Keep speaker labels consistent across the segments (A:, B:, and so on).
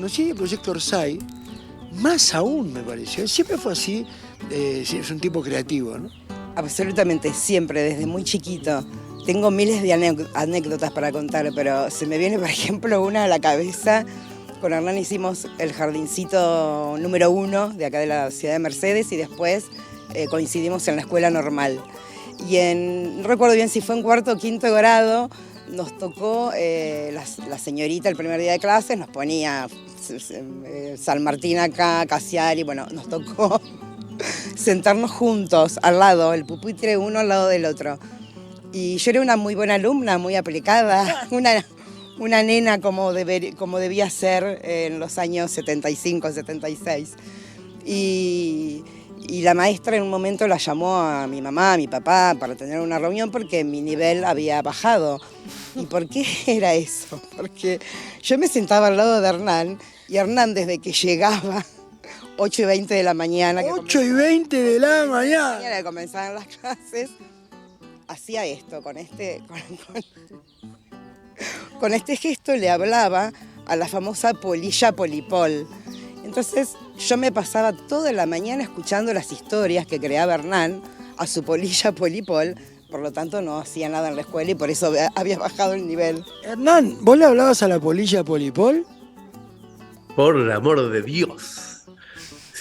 A: conocí el proyecto Orsay, más aún me pareció. Siempre fue así, es un tipo creativo, ¿no?
B: Absolutamente, siempre, desde muy chiquito. Tengo miles de anécdotas para contar, pero se me viene, por ejemplo, una a la cabeza. Con Hernán hicimos el jardincito número 1 de acá de la ciudad de Mercedes y después coincidimos en la escuela normal. Y no recuerdo bien si fue en cuarto o quinto grado, nos tocó la señorita el primer día de clases, nos ponía San Martín acá, Casiari, bueno, nos tocó sentarnos juntos al lado, el pupitre uno al lado del otro. Y yo era una muy buena alumna, muy aplicada, una nena como debía ser en los años 75, 76. Y la maestra en un momento la llamó a mi mamá, a mi papá, para tener una reunión porque mi nivel había bajado. ¿Y por qué era eso? Porque yo me sentaba al lado de Hernán y Hernán desde que llegaba, 8:20 de la mañana.
A: 8:20 de la mañana.
B: Que comenzaban las clases, hacía esto, con este gesto le hablaba a la famosa polilla Polipol. Entonces yo me pasaba toda la mañana escuchando las historias que creaba Hernán a su polilla Polipol, por lo tanto no hacía nada en la escuela y por eso había bajado el nivel.
A: Hernán, ¿vos le hablabas a la polilla Polipol?
C: Por el amor de Dios.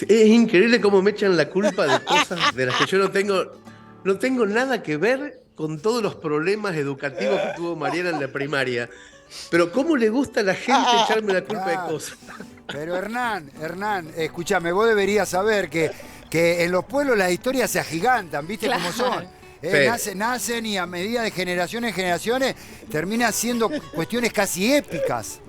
C: Es increíble cómo me echan la culpa de cosas de las que yo no tengo nada que ver con todos los problemas educativos que tuvo Mariana en la primaria. Pero cómo le gusta a la gente echarme la culpa de cosas.
D: Pero Hernán, escúchame, vos deberías saber que en los pueblos las historias se agigantan, ¿viste cómo son? Nacen y a medida de generaciones en generaciones terminan siendo cuestiones casi épicas.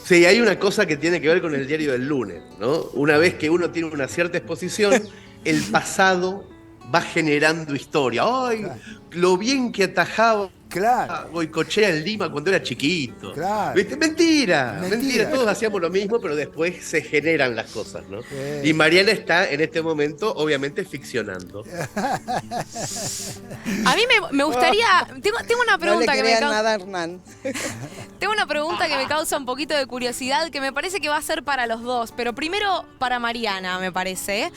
C: Sí, hay una cosa que tiene que ver con el diario del lunes, ¿no? Una vez que uno tiene una cierta exposición, el pasado va generando historia. ¡Ay! Lo bien que atajaba Goicoechea en Lima cuando era chiquito.
D: Claro.
C: ¿Viste? Mentira. Todos hacíamos lo mismo, pero después se generan las cosas, ¿no? Y Mariana está en este momento, obviamente, ficcionando.
E: A mí me gustaría... Tengo una pregunta
B: no le crean nada, Hernán.
E: Tengo una pregunta que me causa un poquito de curiosidad, que me parece que va a ser para los dos, pero primero para Mariana, me parece.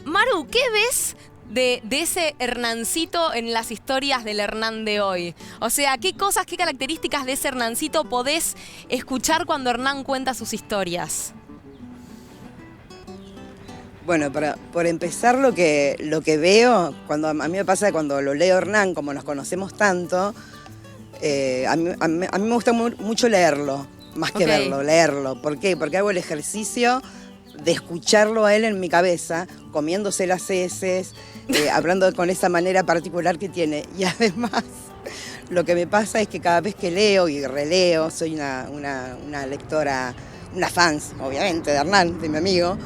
E: Maru, ¿qué ves de ese Hernancito en las historias del Hernán de hoy? O sea, ¿qué características de ese Hernancito podés escuchar cuando Hernán cuenta sus historias?
B: Bueno, por empezar, lo que veo, a mí me pasa que cuando lo leo Hernán, como nos conocemos tanto, a mí me gusta mucho leerlo, más que verlo, leerlo. ¿Por qué? Porque hago el ejercicio de escucharlo a él en mi cabeza, comiéndose las heces, hablando con esa manera particular que tiene. Y además, lo que me pasa es que cada vez que leo y releo, soy una lectora, una fans, obviamente, de Hernán, de mi amigo,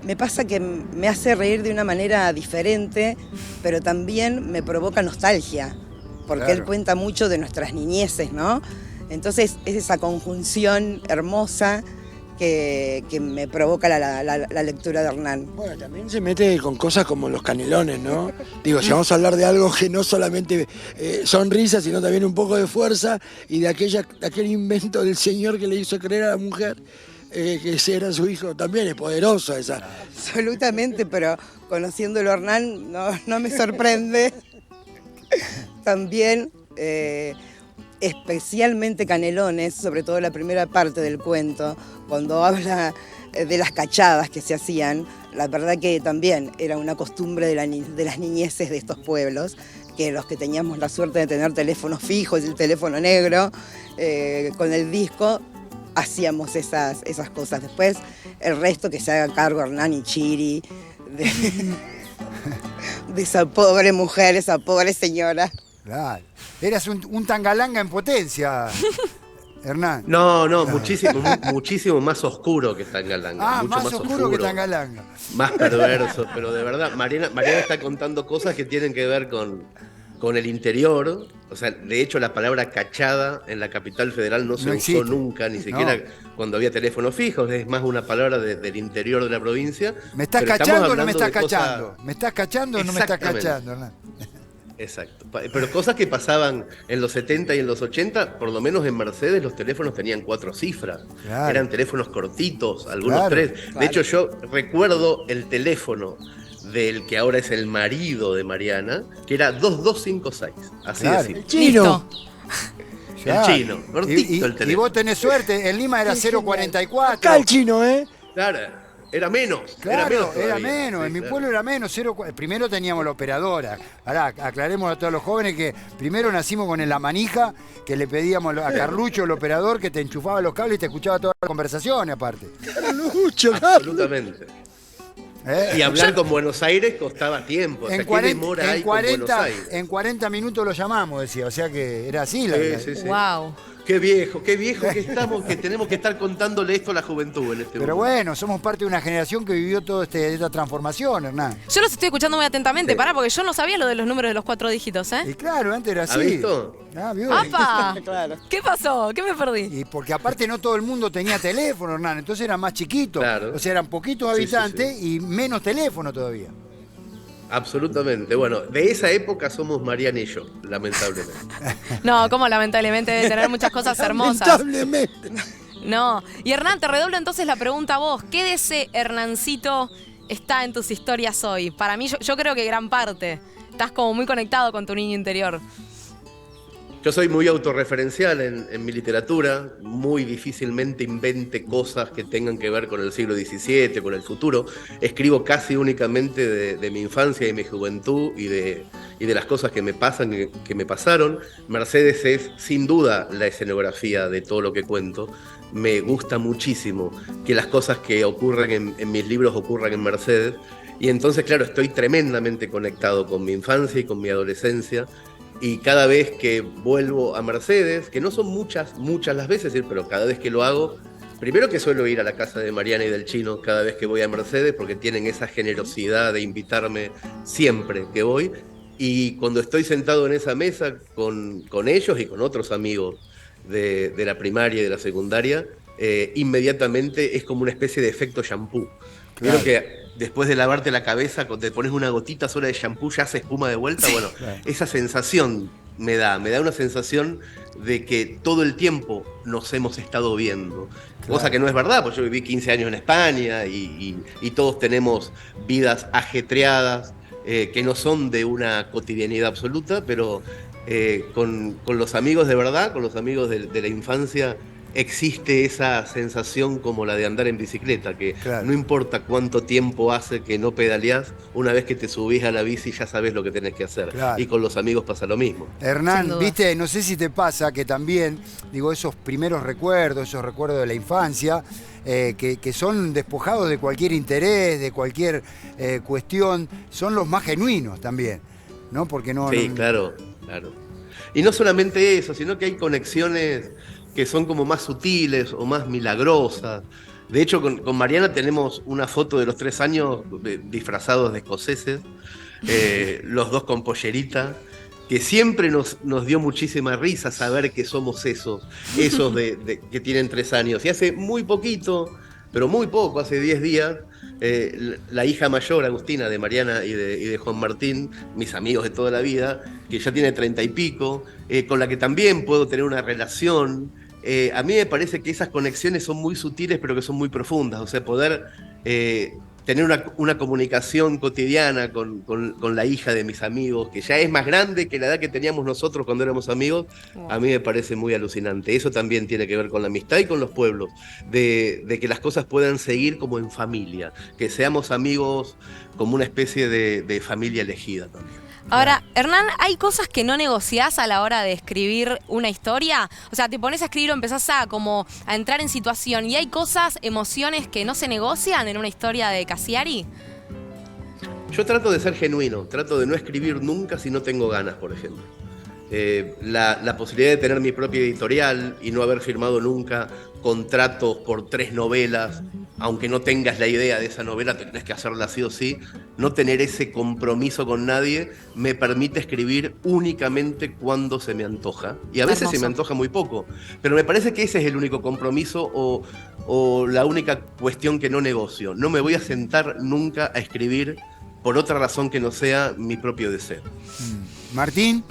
B: me pasa que me hace reír de una manera diferente, pero también me provoca nostalgia, porque él cuenta mucho de nuestras niñeces, ¿no? Entonces es esa conjunción hermosa que me provoca la lectura de Hernán.
A: Bueno, también se mete con cosas como los canelones, ¿no? Digo, si vamos a hablar de algo que no solamente son risas, sino también un poco de fuerza y de aquel invento del señor que le hizo creer a la mujer que ese era su hijo, también es poderoso esa.
B: Absolutamente, pero conociéndolo a Hernán no me sorprende. También... especialmente Canelones, sobre todo la primera parte del cuento, cuando habla de las cachadas que se hacían, la verdad que también era una costumbre de las niñeces de estos pueblos, que los que teníamos la suerte de tener teléfonos fijos y el teléfono negro, con el disco, hacíamos esas cosas. Después, el resto que se haga cargo Hernán y Chiri, de esa pobre mujer, esa pobre señora.
D: Claro. Eras un tangalanga en potencia, Hernán.
C: No, muchísimo más oscuro que Tangalanga. Mucho
D: más oscuro que Tangalanga.
C: Más perverso, pero de verdad, Mariana está contando cosas que tienen que ver con el interior. O sea, de hecho, la palabra cachada en la capital federal no se usó nunca, ni siquiera cuando había teléfonos fijos. Es más una palabra del interior de la provincia.
D: ¿Me estás cachando o no me estás cachando? ¿Me estás cachando o no me estás cachando, Hernán?
C: Exacto. Pero cosas que pasaban en los 70 y en los 80, por lo menos en Mercedes los teléfonos tenían 4 cifras.
D: Claro.
C: Eran teléfonos cortitos, algunos
D: Claro,
C: 3.
B: claro.
C: De hecho, yo recuerdo el teléfono del que ahora es el marido de Mariana, que era 2256. Así
D: Claro.
C: de
A: El
C: simple.
A: chino.
D: Claro.
C: El chino, cortito el
D: Y
C: teléfono.
D: vos tenés suerte, en Lima era 044.
A: Acá el chino, ¿eh?
C: Claro, era menos.
D: Claro,
C: todavía.
D: era menos.
C: Sí,
D: En mi
C: claro.
D: pueblo era menos. Primero teníamos la operadora. Ahora, aclaremos a todos los jóvenes que primero nacimos con la manija, que le pedíamos a Carlucho, el operador, que te enchufaba los cables y te escuchaba todas las conversaciones aparte.
A: Mucho,
C: Absolutamente.
D: ¿Eh?
C: Y hablar con Buenos Aires costaba tiempo. O sea,
D: En
C: ¿qué demora hay con Buenos Aires?
D: en 40 minutos lo llamamos, decía. O sea que era así.
C: Sí, sí.
E: Wow.
C: Qué viejo que estamos, que tenemos que estar contándole esto a la juventud en este
D: Pero
C: momento.
D: bueno, somos parte de una generación que vivió toda esta transformación, Hernán.
E: Yo los estoy escuchando muy atentamente,
C: Sí.
E: pará, porque yo no sabía lo de los números de los 4 dígitos, ¿eh?
D: Y claro, antes era así.
C: ¿Ha visto?
D: Ah, ¿vio?
E: ¡Apa!
B: Claro.
E: ¿Qué pasó? ¿Qué me perdí?
D: Y porque aparte no todo el mundo tenía teléfono, Hernán, entonces eran más chiquitos.
C: Claro.
D: O sea, eran poquitos
C: Sí,
D: habitantes
C: sí,
D: y menos teléfono todavía.
C: Absolutamente. Bueno, de esa época somos Mariana y yo, lamentablemente.
E: No, como lamentablemente debe tener muchas cosas hermosas.
A: Lamentablemente.
E: No. Y Hernán, te redoblo entonces la pregunta a vos. ¿Qué de ese Hernancito está en tus historias hoy? Para mí, yo creo que gran parte. Estás como muy conectado con tu niño interior.
C: Yo soy muy autorreferencial en mi literatura, muy difícilmente invente cosas que tengan que ver con el siglo XVII, con el futuro. Escribo casi únicamente de mi infancia y mi juventud y de las cosas que me pasan, que me pasaron. Mercedes es sin duda la escenografía de todo lo que cuento. Me gusta muchísimo que las cosas que ocurren en mis libros ocurran en Mercedes. Y entonces, claro, estoy tremendamente conectado con mi infancia y con mi adolescencia. Y cada vez que vuelvo a Mercedes, que no son muchas las veces, pero cada vez que lo hago, primero que suelo ir a la casa de Mariana y del Chino cada vez que voy a Mercedes, porque tienen esa generosidad de invitarme siempre que voy. Y cuando estoy sentado en esa mesa con ellos y con otros amigos de la primaria y de la secundaria, inmediatamente es como una especie de efecto shampoo.
D: Claro.
C: Creo que después de lavarte la cabeza, cuando te pones una gotita sola de shampoo, ya hace espuma de vuelta. Bueno,
D: Claro.
C: esa sensación me da una sensación de que todo el tiempo nos hemos estado viendo. Cosa que no es verdad, porque yo viví 15 años en España y todos tenemos vidas ajetreadas, que no son de una cotidianidad absoluta, pero con los amigos de verdad, con los amigos de la infancia, existe esa sensación como la de andar en bicicleta, que
D: Claro.
C: no importa cuánto tiempo hace que no pedaleás, una vez que te subís a la bici ya sabes lo que tenés que hacer.
D: Claro.
C: Y con los amigos pasa lo mismo.
E: Sin
D: Hernán,
E: duda.
D: viste, no sé si te pasa que también, digo, esos primeros recuerdos, esos recuerdos de la infancia, que son despojados de cualquier interés, de cualquier cuestión, son los más genuinos también, ¿no? Porque no...
C: Sí,
D: no-
C: claro. Y no solamente eso, sino que hay conexiones que son como más sutiles o más milagrosas. De hecho, con Mariana tenemos una foto de los 3 años disfrazados de escoceses, los dos con pollerita, que siempre nos dio muchísima risa saber que somos esos que tienen 3 años. Y hace muy poquito, pero muy poco, hace 10 días, la hija mayor, Agustina, de Mariana y de Juan Martín, mis amigos de toda la vida, que ya tiene 30 y pico, con la que también puedo tener una relación. A mí me parece que esas conexiones son muy sutiles, pero que son muy profundas. O sea, poder tener una comunicación cotidiana con la hija de mis amigos, que ya es más grande que la edad que teníamos nosotros cuando éramos amigos, a mí me parece muy alucinante. Eso también tiene que ver con la amistad y con los pueblos, de que las cosas puedan seguir como en familia, que seamos amigos como una especie de familia elegida también.
E: Ahora, Hernán, ¿hay cosas que no negociás a la hora de escribir una historia? O sea, te pones a escribir o empezás a entrar en situación y hay cosas, emociones que no se negocian en una historia de Cassiari.
C: Yo trato de ser genuino, trato de no escribir nunca si no tengo ganas, por ejemplo. La posibilidad de tener mi propia editorial y no haber firmado nunca contratos por 3 novelas, aunque no tengas la idea de esa novela, tenés que hacerla sí o sí. No tener ese compromiso con nadie me permite escribir únicamente cuando se me antoja. Y a veces
E: Hermoso.
C: se me antoja muy poco. Pero me parece que ese es el único compromiso o la única cuestión que no negocio. No me voy a sentar nunca a escribir por otra razón que no sea mi propio deseo.
D: Martín.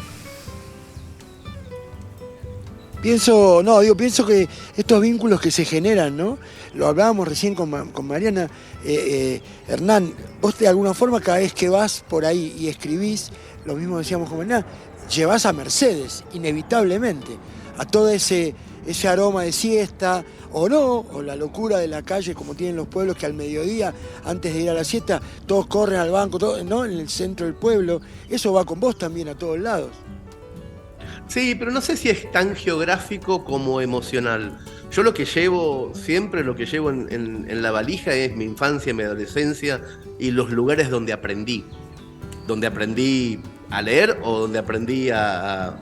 A: Pienso que estos vínculos que se generan, ¿no? Lo hablábamos recién con Mariana. Hernán, vos de alguna forma cada vez que vas por ahí y escribís, lo mismo decíamos con Hernán, llevás a Mercedes, inevitablemente, a todo ese aroma de siesta, o no, o la locura de la calle como tienen los pueblos, que al mediodía, antes de ir a la siesta, todos corren al banco, ¿no? En el centro del pueblo. Eso va con vos también a todos lados.
C: Sí, pero no sé si es tan geográfico como emocional. Yo lo que llevo siempre, lo que llevo en la valija es mi infancia, mi adolescencia y los lugares donde aprendí. Donde aprendí a leer o donde aprendí a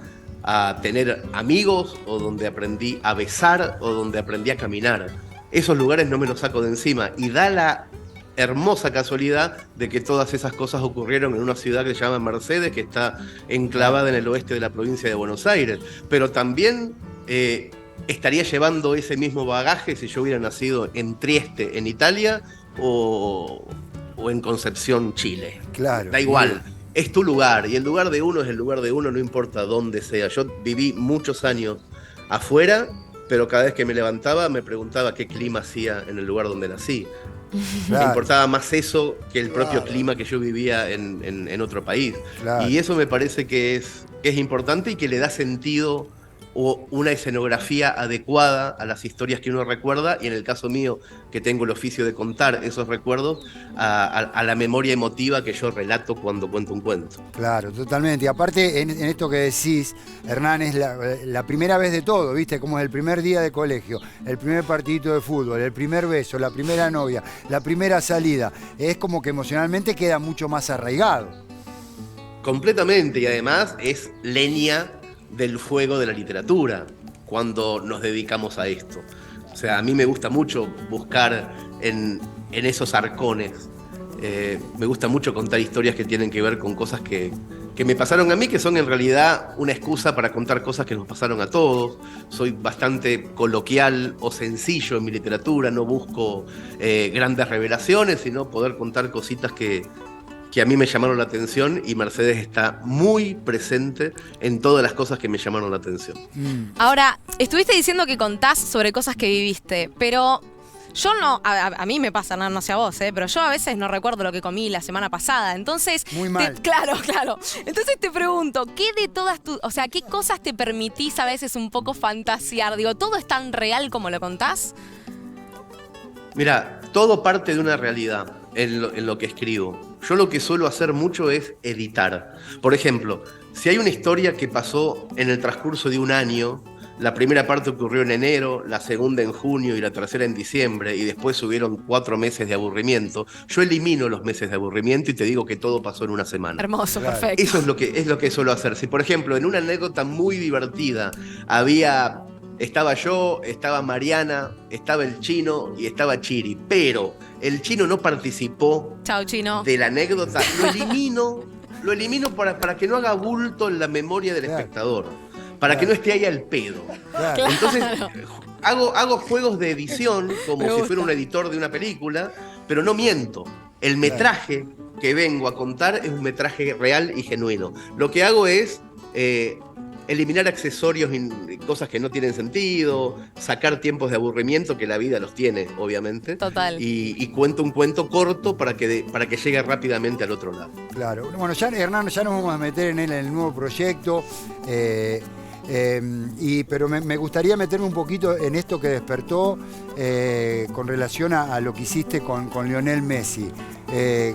C: tener amigos o donde aprendí a besar o donde aprendí a caminar. Esos lugares no me los saco de encima y da la hermosa casualidad de que todas esas cosas ocurrieron en una ciudad que se llama Mercedes, que está enclavada en el oeste de la provincia de Buenos Aires. Pero también estaría llevando ese mismo bagaje si yo hubiera nacido en Trieste, en Italia, o en Concepción, Chile.
D: Claro.
C: Da igual. Es tu lugar, y el lugar de uno es el lugar de uno, no importa dónde sea. Yo viví muchos años afuera, pero cada vez que me levantaba me preguntaba qué clima hacía en el lugar donde nací.
D: Claro.
C: Me importaba más eso que el propio clima que yo vivía en otro país.
D: Claro.
C: Y eso me parece que es importante y que le da sentido o una escenografía adecuada a las historias que uno recuerda, y en el caso mío, que tengo el oficio de contar esos recuerdos, a la memoria emotiva que yo relato cuando cuento un cuento.
D: Claro, totalmente. Y aparte, en esto que decís, Hernán, es la primera vez de todo, ¿viste? Como es el primer día de colegio, el primer partidito de fútbol, el primer beso, la primera novia, la primera salida. Es como que emocionalmente queda mucho más arraigado.
C: Completamente, y además es leña del fuego de la literatura cuando nos dedicamos a esto. O sea, a mí me gusta mucho buscar en esos arcones. Me gusta mucho contar historias que tienen que ver con cosas que me pasaron a mí, que son en realidad una excusa para contar cosas que nos pasaron a todos. Soy bastante coloquial o sencillo en mi literatura, no busco grandes revelaciones, sino poder contar cositas que a mí me llamaron la atención, y Mercedes está muy presente en todas las cosas que me llamaron la atención.
E: Ahora, estuviste diciendo que contás sobre cosas que viviste, pero yo no, a mí me pasa, no sé a vos, pero yo a veces no recuerdo lo que comí la semana pasada, entonces...
D: Muy mal.
E: Claro. Entonces te pregunto, ¿qué de todas qué cosas te permitís a veces un poco fantasear? Digo, ¿todo es tan real como lo contás?
C: Mira, todo parte de una realidad en lo que escribo. Yo lo que suelo hacer mucho es editar. Por ejemplo, si hay una historia que pasó en el transcurso de un año, la primera parte ocurrió en enero, la segunda en junio y la tercera en diciembre, y después hubieron 4 meses de aburrimiento, yo elimino los meses de aburrimiento y te digo que todo pasó en una semana.
E: Hermoso,
D: Claro.
E: perfecto.
C: Eso es lo que suelo hacer. Si, por ejemplo, en una anécdota muy divertida estaba yo, estaba Mariana, estaba el Chino y estaba Chiri, pero el Chino no participó
E: Chao, Chino.
C: de la anécdota, lo elimino para que no haga bulto en la memoria del
D: Claro.
C: espectador, para que no esté ahí al pedo.
D: Claro.
C: Entonces hago juegos de edición como
E: Me
C: si
E: gusta.
C: fuera un editor de una película, pero no miento. El metraje que vengo a contar es un metraje real y genuino. Lo que hago es eliminar accesorios y cosas que no tienen sentido, sacar tiempos de aburrimiento, que la vida los tiene, obviamente.
E: Total.
C: Y cuento un cuento corto para que llegue rápidamente al otro lado.
D: Claro. Bueno, ya, Hernán, ya nos vamos a meter en el nuevo proyecto. Pero me gustaría meterme un poquito en esto que despertó con relación a lo que hiciste con Lionel Messi.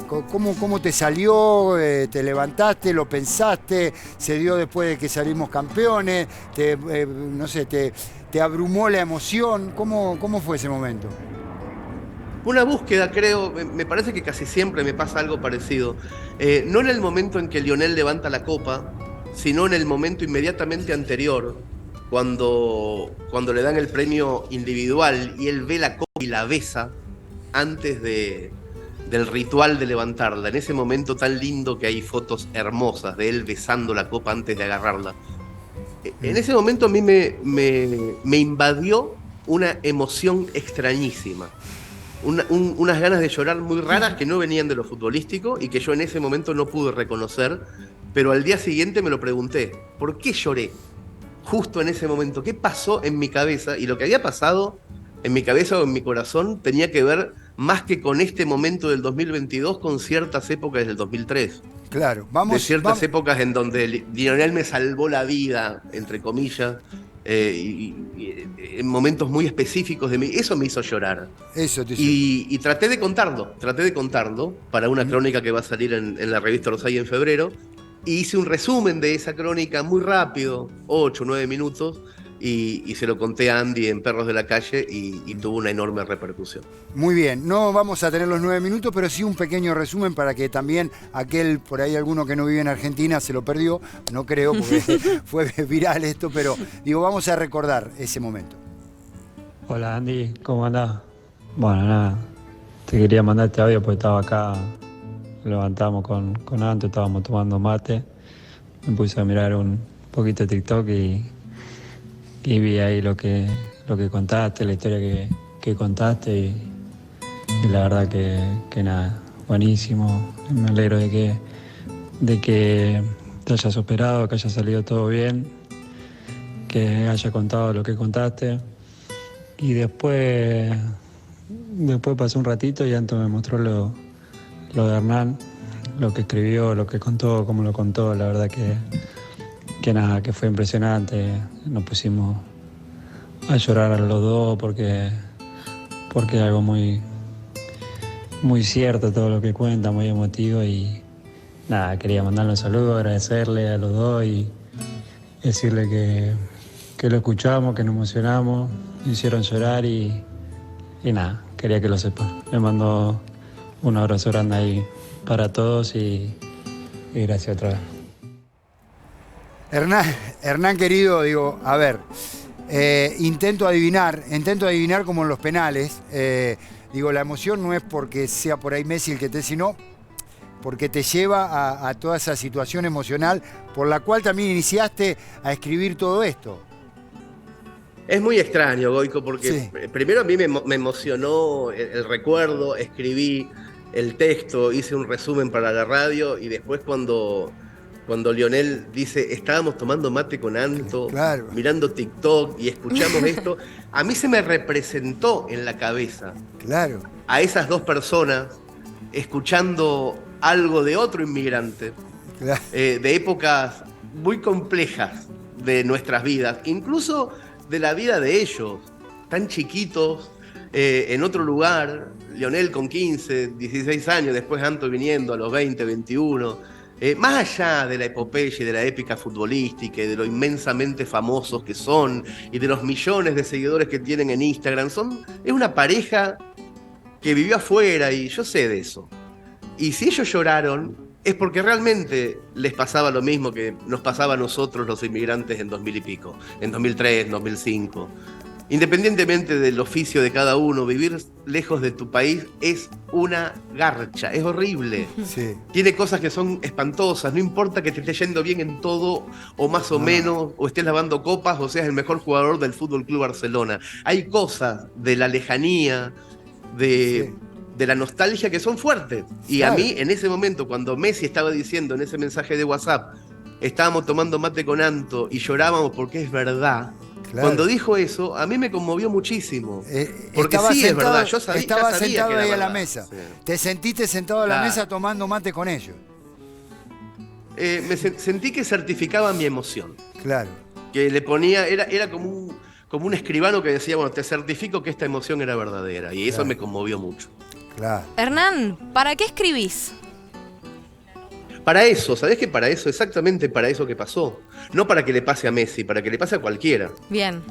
D: ¿Cómo te salió? ¿Te levantaste? ¿Lo pensaste? ¿Se dio después de que salimos campeones? ¿Te abrumó la emoción? ¿Cómo fue ese momento?
C: Una búsqueda, creo. Me parece que casi siempre me pasa algo parecido. No en el momento en que Lionel levanta la copa, sino en el momento inmediatamente anterior, cuando le dan el premio individual y él ve la copa y la besa antes del ritual de levantarla. En ese momento tan lindo que hay fotos hermosas de él besando la copa antes de agarrarla. En ese momento a mí me invadió una emoción extrañísima. Unas ganas de llorar muy raras que no venían de lo futbolístico y que yo en ese momento no pude reconocer, pero al día siguiente me lo pregunté, ¿por qué lloré justo en ese momento? ¿Qué pasó en mi cabeza? Y lo que había pasado en mi cabeza o en mi corazón tenía que ver más que con este momento del 2022, con ciertas épocas del 2003.
D: Claro,
C: De ciertas épocas en donde Lionel me salvó la vida, entre comillas, y en momentos muy específicos de mí. Eso me hizo llorar.
D: Eso te
C: y traté de contarlo para una crónica que va a salir en la revista Orsay en febrero. Y hice un resumen de esa crónica muy rápido, 8 o 9 minutos, y se lo conté a Andy en Perros de la Calle y tuvo una enorme repercusión.
D: Muy bien, no vamos a tener los 9 minutos, pero sí un pequeño resumen para que también por ahí alguno que no vive en Argentina se lo perdió, no creo porque fue viral esto, pero digo, vamos a recordar ese momento.
F: Hola Andy, ¿cómo andás? Bueno, nada, te quería mandar este audio porque estaba acá, levantamos con Anto, estábamos tomando mate, me puse a mirar un poquito de TikTok y vi ahí lo que contaste, la historia que contaste y la verdad que nada, buenísimo. Me alegro de que te hayas superado, que haya salido todo bien, que haya contado lo que contaste. Y después pasó un ratito y Anto me mostró lo de Hernán, lo que escribió, lo que contó, cómo lo contó. La verdad que nada, que fue impresionante. Nos pusimos a llorar a los dos porque es algo muy, muy cierto todo lo que cuenta, muy emotivo y nada, quería mandarle un saludo, agradecerle a los dos y decirle que lo escuchamos, que nos emocionamos, me hicieron llorar y nada, quería que lo sepan. Le mando un abrazo grande ahí para todos y gracias otra vez.
D: Hernán querido, digo, a ver, intento adivinar como en los penales, digo, la emoción no es porque sea por ahí Messi el que sino porque te lleva a toda esa situación emocional por la cual también iniciaste a escribir todo esto.
C: Es muy extraño, Goico, porque
D: Sí.
C: Primero a mí me emocionó el recuerdo, escribí el texto, hice un resumen para la radio y después cuando Lionel dice, estábamos tomando mate con Anto,
D: Claro.
C: mirando TikTok y escuchamos esto, a mí se me representó en la cabeza
D: Claro.
C: a esas dos personas escuchando algo de otro inmigrante,
D: Claro.
C: de épocas muy complejas de nuestras vidas, incluso de la vida de ellos, tan chiquitos, en otro lugar, Lionel con 15, 16 años, después Anto viniendo a los 20, 21, más allá de la epopeya y de la épica futbolística y de lo inmensamente famosos que son y de los millones de seguidores que tienen en Instagram, es una pareja que vivió afuera y yo sé de eso. Y si ellos lloraron, es porque realmente les pasaba lo mismo que nos pasaba a nosotros los inmigrantes en 2000 y pico, en 2003, 2005. Independientemente del oficio de cada uno, vivir lejos de tu país es una garcha, es horrible.
D: Sí.
C: Tiene cosas que son espantosas, no importa que te esté yendo bien en todo, o más o menos, o estés lavando copas, o seas el mejor jugador del Fútbol Club Barcelona. Hay cosas de la lejanía, de la nostalgia que son fuertes. Y
D: Claro.
C: a mí, en ese momento, cuando Messi estaba diciendo en ese mensaje de WhatsApp, estábamos tomando mate con Anto y llorábamos porque es verdad.
D: Claro.
C: Cuando dijo eso, a mí me conmovió muchísimo. Porque
D: Estaba
C: sí,
D: sentado,
C: es verdad, yo sabía,
D: estaba
C: ya sabía
D: sentado
C: que era
D: ahí a la
C: verdad.
D: mesa.
C: Sí.
D: Te sentiste sentado a la
C: Claro.
D: mesa tomando mate con ellos.
C: Sentí que certificaba mi emoción.
D: Claro.
C: Que le ponía, era como un escribano que decía, bueno, te certifico que esta emoción era verdadera. Y eso
D: Claro.
C: me conmovió mucho.
D: Claro.
E: Hernán, ¿para qué escribís?
C: Para eso, ¿sabés qué? Para eso, exactamente para eso que pasó. No para que le pase a Messi, para que le pase a cualquiera.
E: Bien.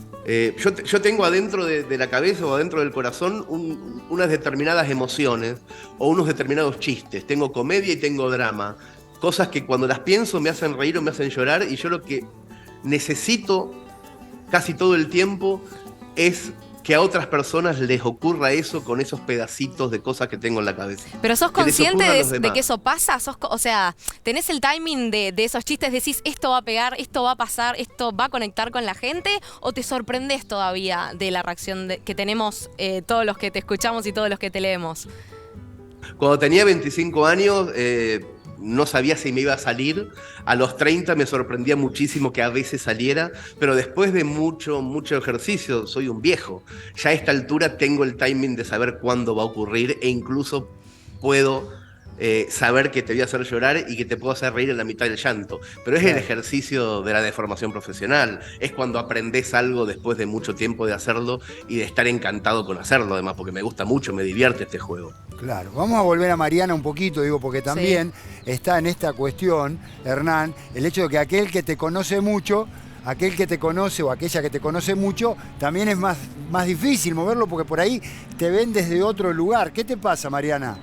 C: Yo tengo adentro de la cabeza o adentro del corazón unas determinadas emociones o unos determinados chistes. Tengo comedia y tengo drama. Cosas que cuando las pienso me hacen reír o me hacen llorar y yo lo que necesito casi todo el tiempo es que a otras personas les ocurra eso con esos pedacitos de cosas que tengo en la cabeza.
E: ¿Pero sos
C: Que les
E: consciente
C: ocurra a los
E: de
C: demás.
E: que eso pasa? O sea, ¿tenés el timing de esos chistes? ¿Decís esto va a pegar, esto va a pasar, esto va a conectar con la gente? ¿O te sorprendés todavía de la reacción que tenemos todos los que te escuchamos y todos los que te leemos?
C: Cuando tenía 25 años, no sabía si me iba a salir. A los 30 me sorprendía muchísimo que a veces saliera, pero después de mucho ejercicio, soy un viejo. Ya a esta altura tengo el timing de saber cuándo va a ocurrir e incluso puedo saber que te voy a hacer llorar y que te puedo hacer reír en la mitad del llanto. Pero es el ejercicio de la deformación profesional. Es cuando aprendes algo después de mucho tiempo de hacerlo y de estar encantado con hacerlo, además, porque me gusta mucho, me divierte este juego.
D: Claro, vamos a volver a Mariana un poquito, digo, porque también está en esta cuestión, Hernán, el hecho de que aquel que te conoce mucho, aquel que te conoce o aquella que te conoce mucho, también es más difícil moverlo porque por ahí te ven desde otro lugar. ¿Qué te pasa, Mariana?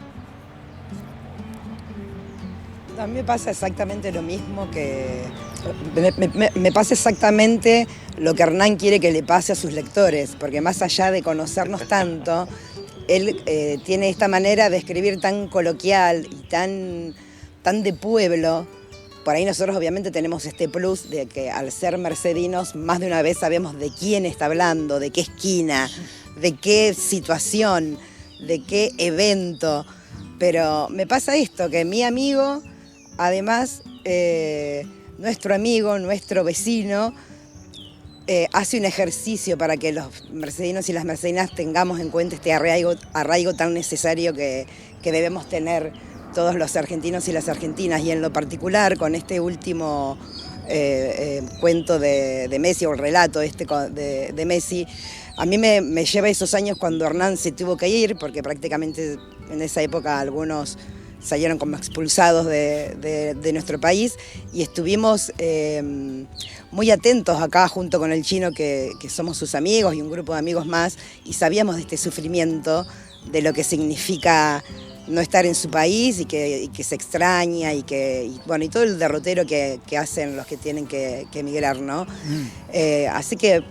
B: A mí me pasa exactamente lo mismo que... Me pasa exactamente lo que Hernán quiere que le pase a sus lectores, porque más allá de conocernos tanto, él tiene esta manera de escribir tan coloquial y tan de pueblo. Por ahí nosotros obviamente tenemos este plus de que al ser mercedinos más de una vez sabemos de quién está hablando, de qué esquina, de qué situación, de qué evento. Pero me pasa esto, que mi amigo, además, nuestro amigo, nuestro vecino, hace un ejercicio para que los mercedinos y las mercedinas tengamos en cuenta este arraigo tan necesario que debemos tener todos los argentinos y las argentinas, y en lo particular con este último cuento de Messi, o el relato de Messi, a mí me lleva esos años cuando Hernán se tuvo que ir, porque prácticamente en esa época algunos salieron como expulsados de nuestro país, y estuvimos muy atentos acá junto con el Chino, que somos sus amigos y un grupo de amigos más, y sabíamos de este sufrimiento, de lo que significa no estar en su país y que se extraña y todo el derrotero que hacen los que tienen que emigrar, ¿no? Así que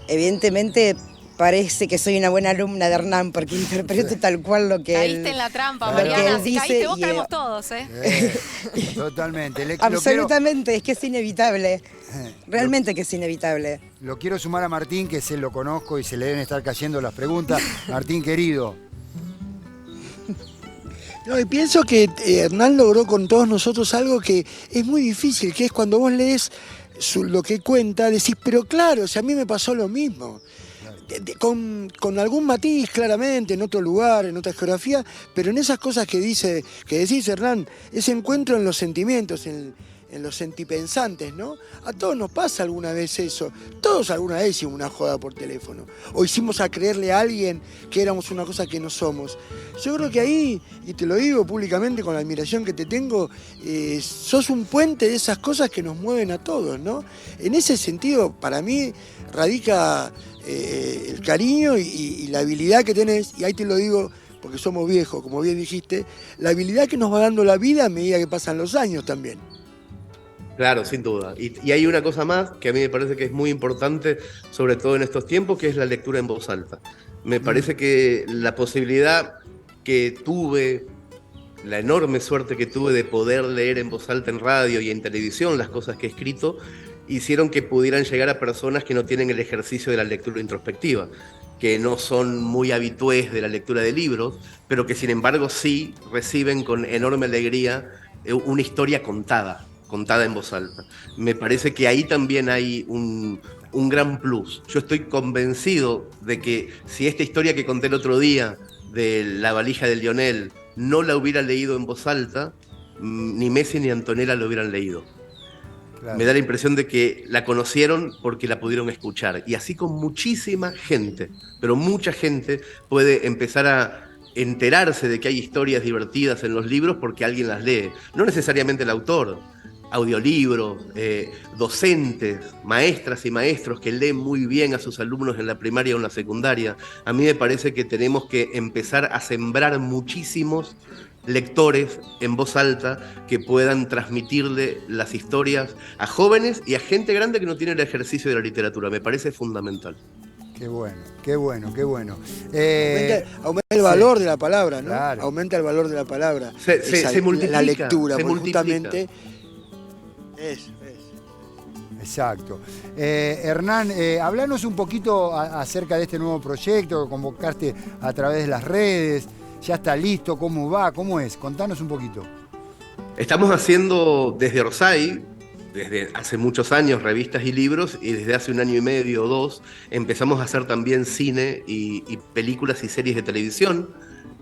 B: evidentemente parece que soy una buena alumna de Hernán porque interpreto tal cual lo que
E: Caíste en la trampa, Mariana. Si caíste vos, caemos todos,
D: Totalmente.
B: Absolutamente, es que es inevitable. Realmente que es inevitable.
D: Lo quiero sumar a Martín, que se lo conozco y se le deben estar cayendo las preguntas. Martín, querido.
A: No, y pienso que Hernán logró con todos nosotros algo que es muy difícil, que es cuando vos lees lo que cuenta, decís, pero claro, o sea, a mí me pasó lo mismo. Con algún matiz, claramente, en otro lugar, en otra geografía, pero en esas cosas que decís, Hernán, ese encuentro en los sentimientos, en los sentipensantes, ¿no? A todos nos pasa alguna vez eso. Todos alguna vez hicimos una joda por teléfono. O hicimos a creerle a alguien que éramos una cosa que no somos. Yo creo que ahí, y te lo digo públicamente con la admiración que te tengo, sos un puente de esas cosas que nos mueven a todos, ¿no? En ese sentido, para mí, radica el cariño y la habilidad que tenés, y ahí te lo digo porque somos viejos, como bien dijiste, la habilidad que nos va dando la vida a medida que pasan los años también.
C: Claro, sin duda. Y hay una cosa más que a mí me parece que es muy importante, sobre todo en estos tiempos, que es la lectura en voz alta. Me parece que la posibilidad que tuve, la enorme suerte que tuve de poder leer en voz alta en radio y en televisión las cosas que he escrito, hicieron que pudieran llegar a personas que no tienen el ejercicio de la lectura introspectiva, que no son muy habitués de la lectura de libros, pero que sin embargo sí reciben con enorme alegría una historia contada en voz alta. Me parece que ahí también hay un gran plus. Yo estoy convencido de que si esta historia que conté el otro día de la valija de Lionel no la hubiera leído en voz alta, ni Messi ni Antonella lo hubieran leído. Claro. Me da la impresión de que la conocieron porque la pudieron escuchar. Y así con muchísima gente, pero mucha gente puede empezar a enterarse de que hay historias divertidas en los libros porque alguien las lee. No necesariamente el autor. Audiolibros, docentes, maestras y maestros que leen muy bien a sus alumnos en la primaria o en la secundaria. A mí me parece que tenemos que empezar a sembrar muchísimos lectores en voz alta que puedan transmitirle las historias a jóvenes y a gente grande que no tiene el ejercicio de la literatura. Me parece fundamental.
D: Qué bueno, qué bueno, qué bueno.
A: Aumenta el valor de la palabra, ¿no?
D: Claro.
A: Aumenta el valor de la palabra.
C: Se multiplica.
A: La lectura,
C: se
A: porque
C: multiplica.
A: justamente... Eso.
D: Exacto. Hernán, hablanos un poquito acerca de este nuevo proyecto que convocaste a través de las redes. ¿Ya está listo? ¿Cómo va? ¿Cómo es? Contanos un poquito.
C: Estamos haciendo desde Orsay, desde hace muchos años, revistas y libros, y desde hace 1 año y medio o 2 empezamos a hacer también cine y películas y series de televisión.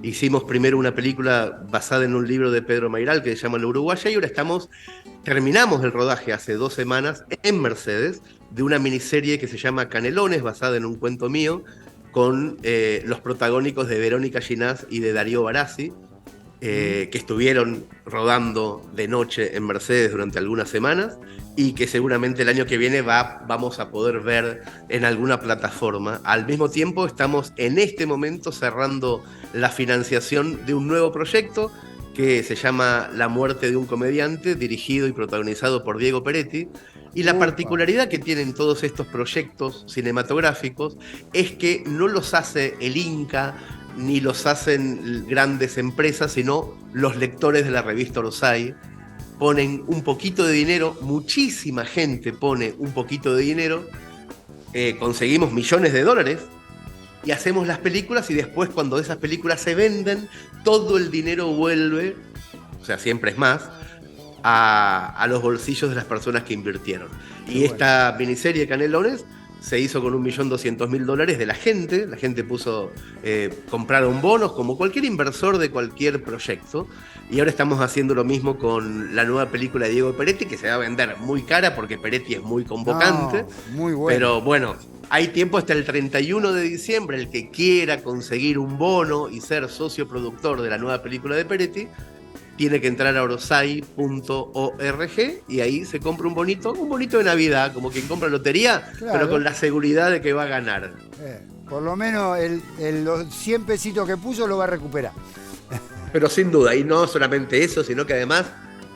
C: Hicimos primero una película basada en un libro de Pedro Mairal que se llama La Uruguaya, y ahora terminamos el rodaje hace 2 semanas en Mercedes de una miniserie que se llama Canelones, basada en un cuento mío, con los protagónicos de Verónica Ginás y de Darío Barassi, que estuvieron rodando de noche en Mercedes durante algunas semanas y que seguramente el año que viene vamos a poder ver en alguna plataforma. Al mismo tiempo estamos en este momento cerrando la financiación de un nuevo proyecto que se llama La muerte de un comediante, dirigido y protagonizado por Diego Peretti. Y la particularidad que tienen todos estos proyectos cinematográficos es que no los hace el Inca, ni los hacen grandes empresas, sino los lectores de la revista Orsay. Ponen un poquito de dinero, muchísima gente pone un poquito de dinero, conseguimos millones de dólares y hacemos las películas, y después cuando esas películas se venden, todo el dinero vuelve, o sea, siempre es más, a los bolsillos de las personas que invirtieron. Y esta miniserie Canelones se hizo con $1.200.000 de la gente. La gente compraron bonos como cualquier inversor de cualquier proyecto. Y ahora estamos haciendo lo mismo con la nueva película de Diego Peretti, que se va a vender muy cara porque Peretti es muy convocante.
D: No, muy bueno.
C: Pero bueno, hay tiempo hasta el 31 de diciembre. El que quiera conseguir un bono y ser socio productor de la nueva película de Peretti, tiene que entrar a orsay.org y ahí se compra un bonito de Navidad, como quien compra lotería,
D: claro,
C: pero con la seguridad de que va a ganar.
D: Por lo menos los 100 pesitos que puso lo va a recuperar.
C: Pero sin duda, y no solamente eso, sino que además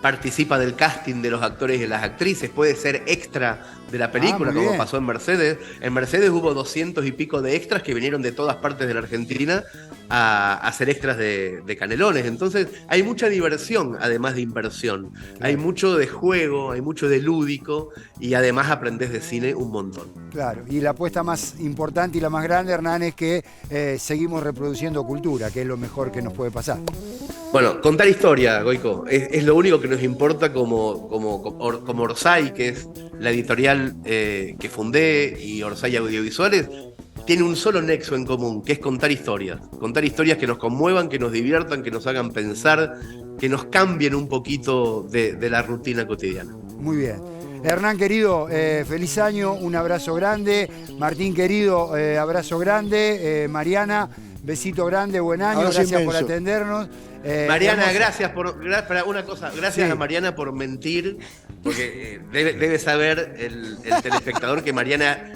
C: participa del casting de los actores y de las actrices, puede ser extra de la película, como
D: bien.
C: pasó en Mercedes. En Mercedes hubo 200 y pico de extras que vinieron de todas partes de la Argentina a ser extras de Canelones. Entonces hay mucha diversión, además de inversión. Claro. Hay mucho de juego, hay mucho de lúdico, y además aprendés de cine un montón.
D: Claro, y la apuesta más importante y la más grande, Hernán, es que seguimos reproduciendo cultura, que es lo mejor que nos puede pasar.
C: Bueno, contar historia, Goico, es lo único que nos importa como Orsay, que es la editorial que fundé, y Orsay Audiovisuales, tiene un solo nexo en común, que es contar historias que nos conmuevan, que nos diviertan, que nos hagan pensar, que nos cambien un poquito de la rutina cotidiana.
D: Muy bien. Hernán, querido, feliz año, un abrazo grande. Martín, querido, abrazo grande. Mariana, besito grande, buen año,
A: Abrazo
D: gracias
A: inmenso.
D: por atendernos.
C: Mariana, gracias a Mariana por mentir, porque debe saber el telespectador que Mariana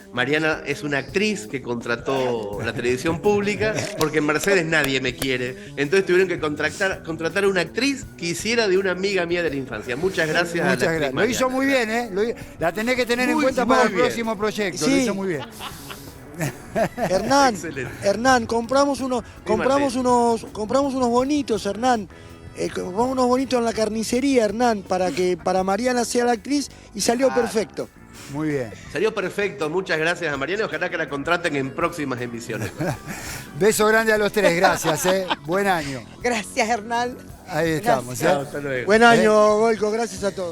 C: es una actriz que contrató la televisión pública, porque en Mercedes nadie me quiere. Entonces tuvieron que contratar a una actriz que hiciera de una amiga mía de la infancia. Muchas gracias.
D: Muchas gracias. Lo hizo muy bien, ¿eh? La tenés que tener en cuenta para el próximo proyecto.
A: Sí.
D: Lo hizo muy bien.
A: Hernán, compramos unos bonitos, Hernán. Compramos unos bonitos en la carnicería, Hernán, para Mariana sea la actriz, y salió perfecto.
D: Muy bien.
C: Salió perfecto, muchas gracias a Mariana, ojalá que la contraten en próximas emisiones.
D: Beso grande a los tres, gracias, buen año.
B: Gracias, Hernán.
D: Ahí estamos.
C: Chao, hasta luego.
A: Buen año, Goico, gracias a todos.